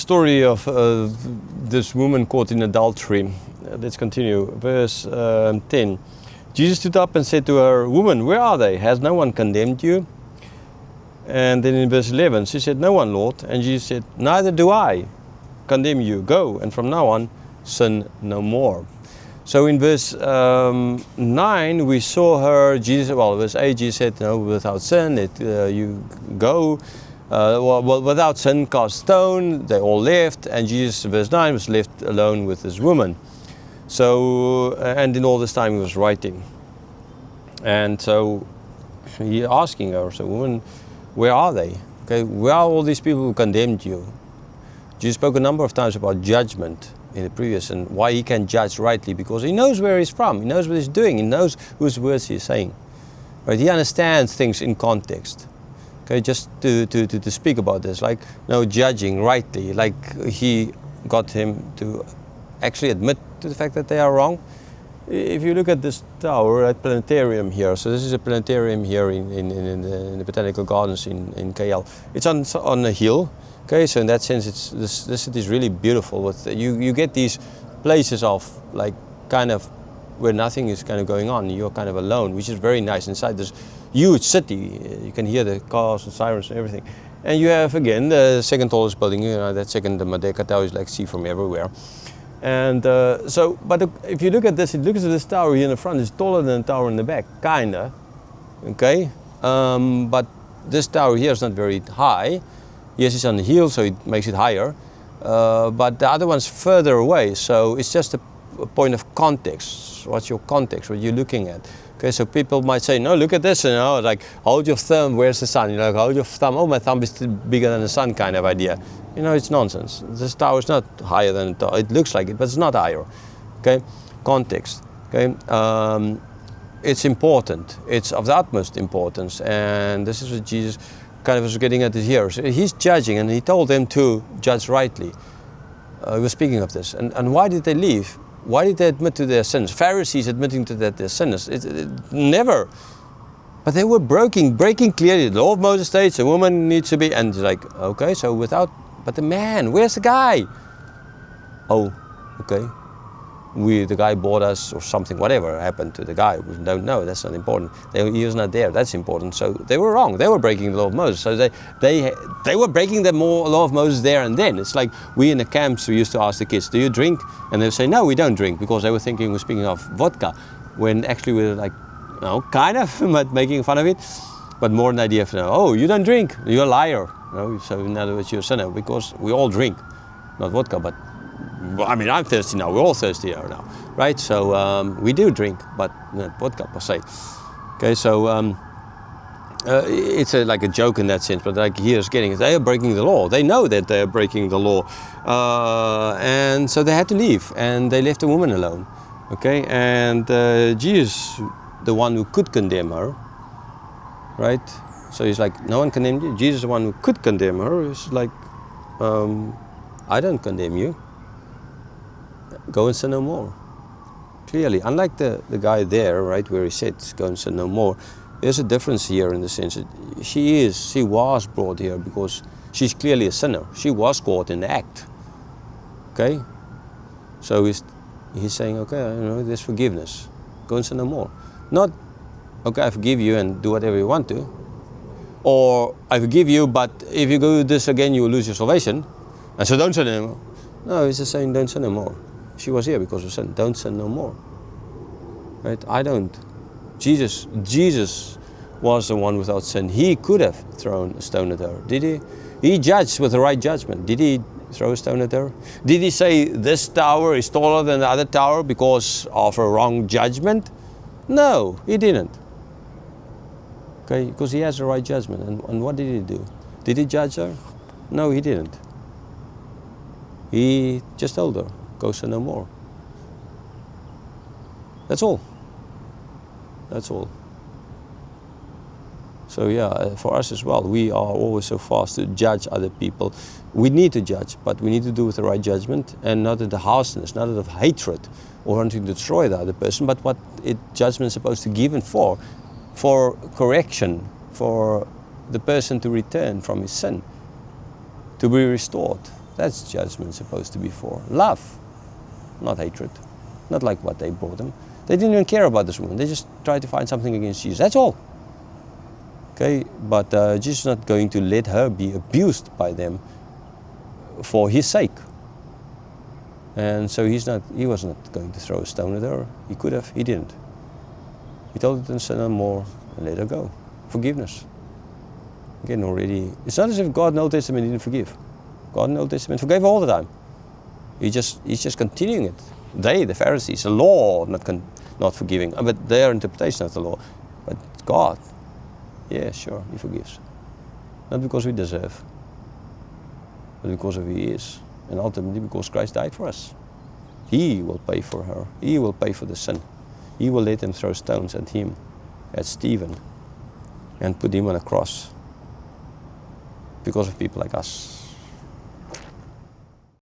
story of this woman caught in adultery. Let's continue. Verse 10. Jesus stood up and said to her, "Woman, where are they? Has no one condemned you?" And then in verse 11, she said, "No one, Lord." And Jesus said, "Neither do I condemn you. Go, and from now on, sin no more." So in verse 9, we saw her, verse 8, Jesus said, "No, without sin, you go. Without sin, cast stone." They all left, and Jesus, verse 9, was left alone with this woman. So, and in all this time he was writing. And so he asking her, "So woman, where are they? Okay, where are all these people who condemned you?" Jesus spoke a number of times about judgment in the previous, and why he can judge rightly, because he knows where he's from, he knows what he's doing, he knows whose words he's saying. Right? He understands things in context. Okay, just to speak about this, like judging rightly, like he got him to actually admit to the fact that they are wrong. If you look at this tower at Planetarium here, so this is a planetarium here in the Botanical Gardens in KL. It's on a hill. Okay, so in that sense, this city is really beautiful. With you get these places of like kind of where nothing is kind of going on. You're kind of alone, which is very nice. Inside this huge city, you can hear the cars and sirens and everything. And you have again the second tallest building. That second, the Merdeka Tower, is like see from everywhere. And but if you look at this, it looks at this tower here in the front. It's taller than the tower in the back, kinda. Okay, but this tower here is not very high. Yes, it's on the hill, so it makes it higher. But the other one's further away, so it's just a point of context. What's your context? What you're looking at? Okay, so people might say, "No, look at this," like hold your thumb. Where's the sun? Hold your thumb. Oh, my thumb is bigger than the sun, kind of idea. It's nonsense. This tower is not higher than the tower. It looks like it, but it's not higher. Okay, context. Okay, it's important. It's of the utmost importance, and this is what Jesus kind of was getting at here. So he's judging, and he told them to judge rightly. He was speaking of this, and why did they leave? Why did they admit to their sins? Pharisees admitting to that they're sinners. Never. But they were breaking clearly. The law of Moses states a woman needs to be, and it's like, okay, so but the man, where's the guy? Oh, okay. The guy bought us or something, whatever happened to the guy, we don't know, that's not important. He was not there, that's important. So they were wrong, they were breaking the law of Moses. So they were breaking the law of Moses there and then. It's like we in the camps, we used to ask the kids, "Do you drink?" And they'd say, "No, we don't drink," because they were thinking we're speaking of vodka, when actually we were like, no, kind of, but making fun of it. But more an idea of, "Oh, you don't drink, you're a liar." So in other words, you're a sinner, because we all drink, not vodka, but I mean, I'm thirsty now, we're all thirsty now, right? So we do drink, but not vodka per se. Okay, so it's like a joke in that sense, but like here's getting it. They are breaking the law. They know that they are breaking the law. And so they had to leave, and they left the woman alone. Okay, and Jesus, the one who could condemn her, right? So he's like, no one condemned you. Jesus, the one who could condemn her, is like, I don't condemn you. Go and sin no more. Clearly, unlike the guy there, right, where he said, "Go and sin no more," there's a difference here in the sense that she was brought here because she's clearly a sinner. She was caught in the act. Okay? So he's saying, okay, there's forgiveness. Go and sin no more. Not, okay, I forgive you and do whatever you want to. Or, I forgive you, but if you do this again, you will lose your salvation. And so don't sin anymore. No, he's just saying, don't sin no more. She was here because of sin. Don't sin no more. Right? I don't. Jesus was the one without sin. He could have thrown a stone at her. Did he? He judged with the right judgment. Did he throw a stone at her? Did he say this tower is taller than the other tower because of a wrong judgment? No, he didn't. Okay, because he has the right judgment. And what did he do? Did he judge her? No, he didn't. He just told her, go sin no more. That's all. That's all. So yeah, for us as well, we are always so fast to judge other people. We need to judge, but we need to do with the right judgment, and not out of harshness, not out of hatred or wanting to destroy the other person, but what judgment is supposed to give and for correction, for the person to return from his sin, to be restored. That's judgment supposed to be for. Love, not hatred. Not like what they brought them. They didn't even care about this woman. They just tried to find something against Jesus. That's all. Okay, but Jesus is not going to let her be abused by them for his sake. And so he was not going to throw a stone at her. He could have, he didn't. He told her to sin no more and let her go. Forgiveness. Again, already, it's not as if God in the Old Testament didn't forgive. God in the Old Testament forgave all the time. He's just continuing it. They, the Pharisees, the law not forgiving, but their interpretation of the law. But God, yeah, sure, he forgives. Not because we deserve, but because of who he is. And ultimately because Christ died for us. He will pay for her. He will pay for the sin. He will let them throw stones at him, at Stephen, and put him on a cross because of people like us.